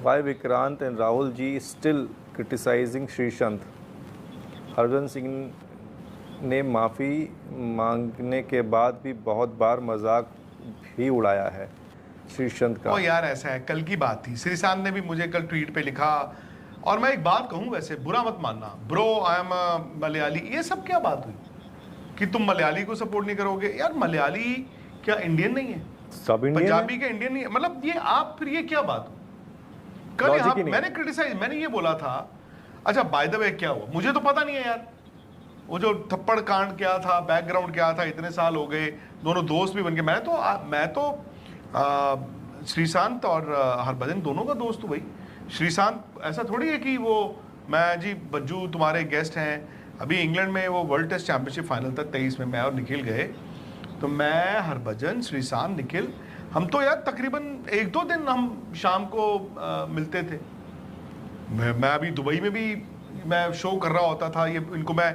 Why Vikrant and Rahul ji still criticizing Shrishant? Harbhajan Singh ने माफ़ी मांगने के बाद भी बहुत बार मजाक भी उड़ाया है श्रीशांत का। ओ यार ऐसा है, कल की बात थी, श्रीशांत ने भी मुझे कल ट्वीट पे लिखा, और मैं एक बात कहूँ, वैसे बुरा मत मानना ब्रो, आई एम मलयाली, ये सब क्या बात हुई कि तुम मलयाली को सपोर्ट नहीं करोगे? यार मलयाली क्या इंडियन नहीं है? सब इंडियन पंजाबी के इंडियन नहीं है? मतलब ये आप फिर ये क्या बात हुई? कल यहाँ मैंने क्रिटिसाइज, मैंने ये बोला था, अच्छा बाय द वे क्या हुआ मुझे तो पता नहीं है यार, वो जो थप्पड़ कांड क्या था, बैकग्राउंड क्या था, इतने साल हो गए, दोनों दोस्त भी बन गए। मैं तो श्रीशांत और हरभजन दोनों का दोस्त हूँ भाई। श्रीशांत ऐसा थोड़ी है कि वो मैं जी बज्जू तुम्हारे गेस्ट हैं, अभी इंग्लैंड में वो वर्ल्ड टेस्ट चैंपियनशिप फाइनल तक 23 में मैं और निखिल गए, तो मैं, हरभजन, श्रीशांत, निखिल, हम तो यार तकरीबन 1-2 दिन हम शाम को मिलते थे। मैं अभी दुबई में भी मैं शो कर रहा होता था, ये इनको मैं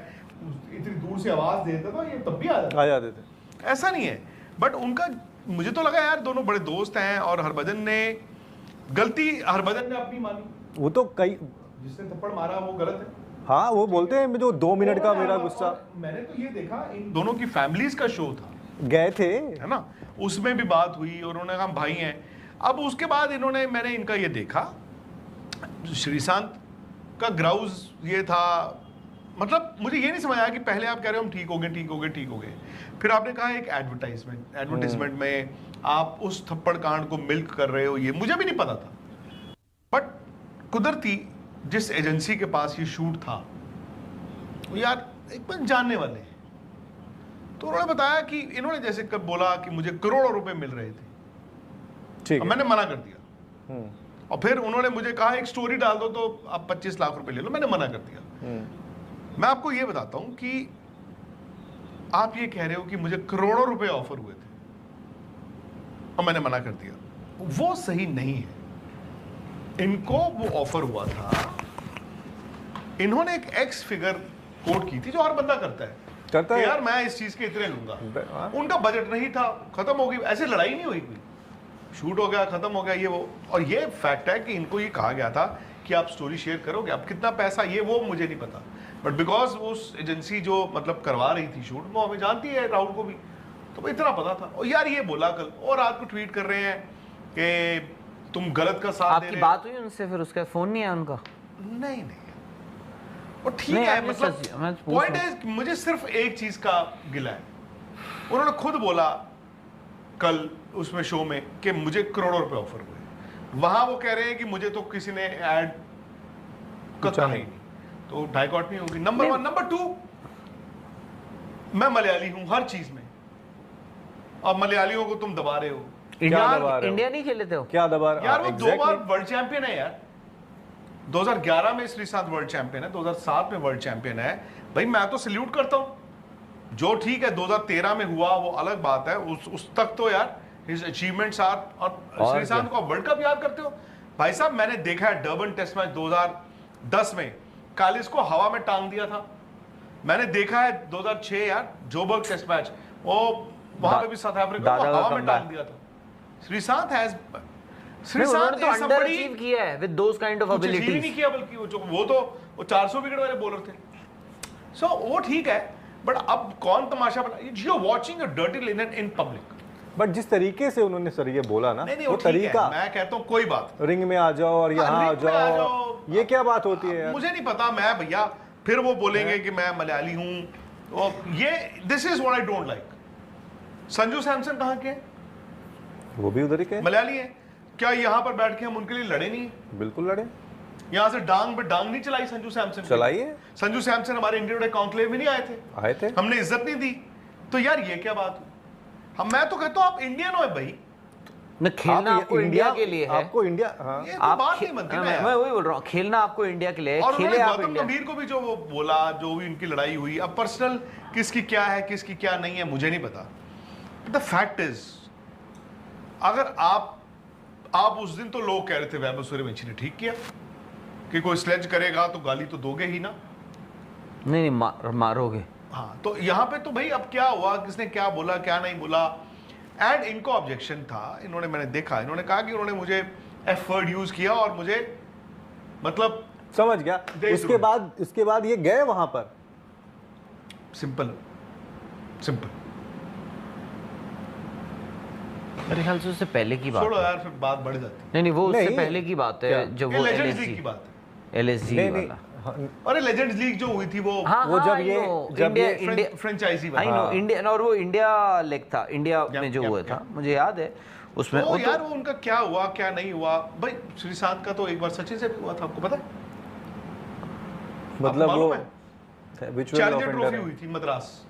इतनी दूर से आवाज देता था, ये तब भी आ जाते थे, ऐसा नहीं है। बट उनका मुझे तो लगा यार दोनों बड़े दोस्त हैं, और हरभजन ने गलती, हरभजन ने अपनी मानी, वो तो कई जिसने थप्पड़ मारा वो गलत है। हाँ वो बोलते हैं जो 2 मिनट का मेरा गुस्सा। मैंने तो ये देखा, इन दोनों की फैमिलीज का शो था, गए थे है ना, उसमें भी बात हुई और उन्होंने कहा हम भाई हैं। अब उसके बाद मैंने इनका ये देखा, श्रीशांत का ग्राउज ये था, मतलब मुझे ये नहीं समझ आया कि पहले आप कह रहे हो हम ठीक हो गए, फिर आपने कहा एक एडवर्टाइजमेंट में आप उस थप्पड़ कांड को मिल्क कर रहे हो, ये मुझे भी नहीं पता था। बट कुदरती जिस एजेंसी के पास ये शूट था वो यार एक बार जानने वाले हैं, तो उन्होंने बताया कि इन्होंने जैसे कब बोला कि मुझे करोड़ों रुपए मिल रहे थे, ठीक है, मैंने मना कर दिया। और फिर उन्होंने मुझे कहा एक स्टोरी डाल दो तो आप 25 लाख रुपए ले लो, मैंने मना कर दिया। मैं आपको ये बताता हूं कि आप ये कह रहे हो कि मुझे करोड़ों रुपए ऑफर हुए थे और मैंने मना कर दिया, वो सही नहीं है। इनको वो ऑफर हुआ था, इन्होंने एक एक्स फिगर कोट की थी जो हर बंदा करता है यार मैं इस चीज के इतने लूंगा। उनका बजट नहीं था, खत्म हो गई, ऐसे लड़ाई नहीं हुई, कोई शूट हो गया, खत्म हो गया ये वो। और ये फैक्ट है कि इनको ये कहा गया था कि आप स्टोरी शेयर करोगे, अब कितना पैसा ये वो मुझे नहीं पता, बट बिकॉज उस एजेंसी जो मतलब करवा रही थी शूट, वो हमें जानती है, राहुल को भी, तो इतना पता था। और यार ये बोला कल, और रात को ट्वीट कर रहे हैं कि तुम गलत का साथ दे रहे हो। आपकी बात हुई उनसे फिर? उसका फोन नहीं है उनका? नहीं वो ठीक है, मतलब पॉइंट है, मुझे सिर्फ एक चीज का गिला है, उन्होंने खुद बोला कल उसमें शो में कि मुझे करोड़ों रुपए ऑफर हुए, वहां वो कह रहे हैं कि मुझे तो किसी ने ऐड कहा ही नहीं, तो डाइकॉटमी होगी। नंबर 1। नंबर 2, मैं मलयाली हूं हर चीज में, और मलयालियों को तुम दबा रहे हो। इंडिया नहीं खेले थे क्या दबा रहे हो यार? वो 2 बार वर्ल्ड चैंपियन है यार, 2011 में श्रीशांत वर्ल्ड चैंपियन है, 2007 में वर्ल्ड चैंपियन है भाई, मैं तो सल्यूट करता हूं। जो ठीक है 2013 में हुआ वो अलग बात है, उस तक तो यार हिज अचीवमेंट्स आर, और श्रीशांत को वर्ल्ड कप याद करते हो भाई साहब। मैंने देखा है डर्बन टेस्ट मैच 2010 में कालिस को हवा में टांग दिया था, मैंने देखा है 2006 यार जोबर्ग टेस्ट मैच, वो वहां पे भी साउथ अफ्रीका को हवा में टांग दिया था। श्रीशांत हैज तो अंडर अचीव किया है with those kind of abilities. नहीं किया, बल्कि वो 400 विकेट वाले बॉलर थे, सो वो ठीक है। बट अब कौन तमाशा बना, you are watching a dirty linen in public. But जिस तरीके से उन्होंने सर ये बोला ना, नहीं, वो तरीका, मैं कहता हूँ कोई बात, रिंग में आ जाओ और यहाँ आ जाओ, ये क्या बात होती है यार? मुझे नहीं पता, मैं भैया फिर वो बोलेंगे कि मैं मलयाली हूँ, तो ये this is what I don't like. Sanju Samson कहाँ के? वो भी उधर ही के मलयाली है। क्या यहाँ पर बैठ के हम उनके लिए लड़े नहीं? बिल्कुल लड़े। यहाँ से डांग पे डांग नहीं चलाई संजू सैमसन, चलाइए। संजू सैमसन हमारे इंडिया कॉन्क्लेव में नहीं आए थे, हमने इज्जत नहीं दी, तो यार ये क्या बात हुई? मैं तो कहता हूँ आप इंडियन हो भाई, खेलना आपको इंडिया के लिए है, आपको इंडिया, हाँ। ये तो बात नहीं बनती ना यार। मैं वही बोल रहा हूँ, खेलना आपको इंडिया के लिए है, और खेले आप गौतम गंभीर को भी जो वो बोला, जो भी उनकी लड़ाई हुई, अब पर्सनल किसकी क्या है किसकी क्या नहीं है मुझे नहीं पता। द फैक्ट इज, अगर आप उस दिन तो लोग कह रहे थे वैभव सूर्यवंशी ने ठीक किया कि कोई स्लेज करेगा तो गाली तो दोगे ही ना। नहीं मारोगे। हाँ, तो यहाँ पे तो भाई अब क्या हुआ, किसने क्या बोला क्या नहीं बोला, एंड इनको ऑब्जेक्शन था। मैंने देखा, इन्होंने कहा कि उन्होंने मुझे एफ वर्ड यूज किया और मुझे मतलब समझ गया। देश उसके बाद ये गए वहां पर। सिंपल मेरे ख्याल से उससे पहले की बात छोड़ो है। यार, फिर बात बढ़ जाती नहीं वो उससे नहीं। पहले की बात है क्या? जब है। वो लेजेंड्स लीग की बात है। LSG नहीं वाला। हाँ, अरे लेजेंड्स लीग जो हुई थी वो हाँ वो हाँ, जब I ये- know, जब इंडिया ये इंडिया फ्रेंचाइजी आई नो हाँ। इंडिया, और वो इंडिया लेग था, इंडिया में जो yep, हुआ yep. था, मुझे याद है उसमें। तो वो यार वो उनका क्या हुआ क्या नहीं हुआ भाई। श्रीशांत का तो एक बार सचिन से भी हुआ था, आपको पता है? मतलब मालूम वो है? विचुअल चैलेंजर ट्रॉफी ऑफेंडर हुई थी मद्रास,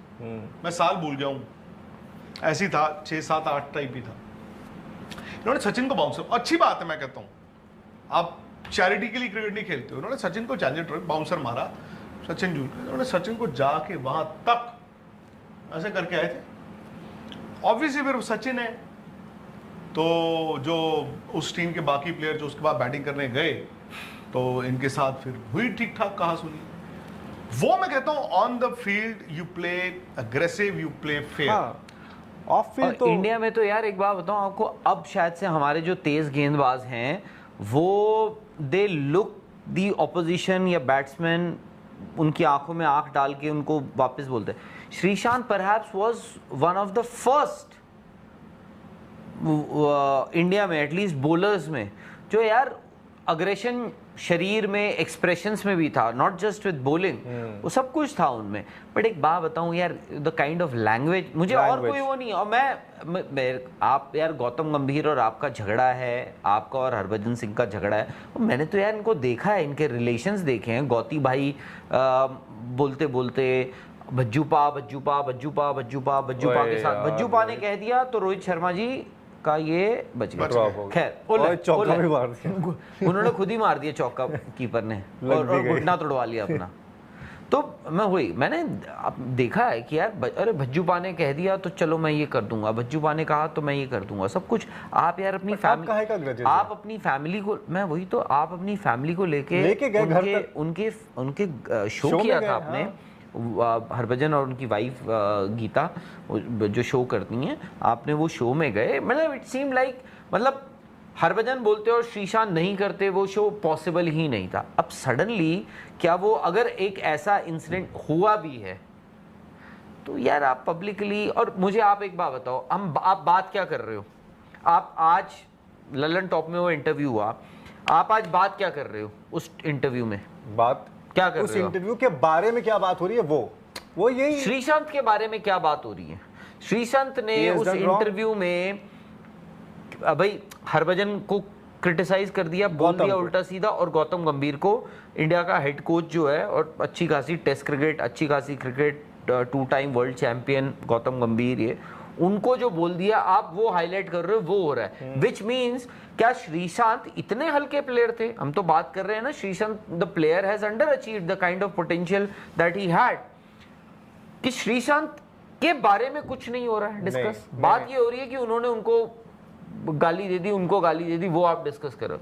मैं साल भूल गया हूँ, ऐसी था 6 7 8 टाइप ही था। इन्होंने सचिन को बाउंसर, अच्छी बात है मैं कहता हूँ, आप चैरिटी के लिए क्रिकेट नहीं खेलते हो। उन्होंने सचिन को चैलेंजर ट्रॉफी बाउंसर मारा, सचिन जून, उन्होंने सचिन को जाके वहां तक ऐसे करके आए थे। ऑब्वियसली फिर सचिन है तो जो उस टीम के बाकी प्लेयर जो उसके बाद बैटिंग करने गए तो इनके साथ फिर हुई ठीक ठाक कहा सुनी। वो मैं कहता हूं on the field you play aggressive, you play fair. हाँ, ऑफ फील्ड तो इंडिया में तो यार एक बात बताऊं आपको, अब शायद से हमारे जो तेज गेंदबाज हैं वो दे लुक दी ऑपोजिशन या बैट्समैन, उनकी आंखों में आंख डाल के उनको वापस बोलते हैं। Sreesanth perhaps was one of the first India में, एटलीस्ट बॉलर्स में, जो यार अग्रेशन शरीर में, एक्सप्रेशंस में भी था, नॉट जस्ट विद बॉलिंग, वो सब कुछ था उनमें। बट एक बात बताऊं यार, द काइंड ऑफ लैंग्वेज, मुझे और कोई वो नहीं। और मैं आप यार गौतम गंभीर और आपका झगड़ा है, आपका और हरभजन सिंह का झगड़ा है, मैंने तो यार इनको देखा है, इनके रिलेशंस देखे हैं। गौती भाई बोलते बोलते भज्जू पा के साथ भज्जू पा ने कह दिया तो रोहित शर्मा जी का ये बच गया। खैर चौका भी मार दिया उन्होंने खुद ही मार दिया चौका, कीपर ने, और घुटना तोड़वा लिया अपना। तो मैंने देखा है कि यार अरे भज्जू पा ने कह दिया तो चलो मैं ये कर दूंगा, भज्जू पा ने कहा तो मैं ये कर दूंगा, सब कुछ। आप यार अपनी फैमिली, आप अपनी फैमिली को, मैं वही तो, आप अपनी फैमिली को लेके गए घर तक। उनके शो किया था आपने, हरभजन और उनकी वाइफ गीता जो शो करती हैं, आपने वो शो में गए। मतलब इट सीम लाइक, मतलब हरभजन बोलते और श्रीशांत नहीं करते, वो शो पॉसिबल ही नहीं था। अब सडनली क्या वो, अगर एक ऐसा इंसिडेंट हुआ भी है तो यार आप पब्लिकली, और मुझे आप एक बात बताओ, आप बात क्या कर रहे हो? आप आज ललन टॉप में वो इंटरव्यू हुआ, आप आज बात क्या कर रहे हो उस इंटरव्यू में? बात क्या कर उस रहे हो? इंटरव्यू के बारे में क्या बात हो रही है? वो यही श्रीशांत के बारे में क्या बात हो रही है? श्रीशांत ने उस इंटरव्यू में भाई हरभजन को क्रिटिसाइज कर दिया, बोल दिया उल्टा सीधा, और गौतम गंभीर को, इंडिया का हेड कोच जो है और अच्छी खासी टेस्ट क्रिकेट, अच्छी खासी cricket, 2 time world champion Gautam गंभीर, ये उनको जो बोल दिया, आप वो हाईलाइट कर रहे हो, वो हो रहा है। विच मीन्स क्या श्रीशांत इतने हल्के प्लेयर थे? हम तो बात कर रहे हैं ना, Sreesanth the player has under achieved the kind of potential that he had, कि श्रीशांत के बारे में कुछ नहीं हो रहा है डिस्कस। बात ये हो रही है कि उन्होंने उनको गाली दे दी, उनको गाली दे दी, वो आप डिस्कस करो।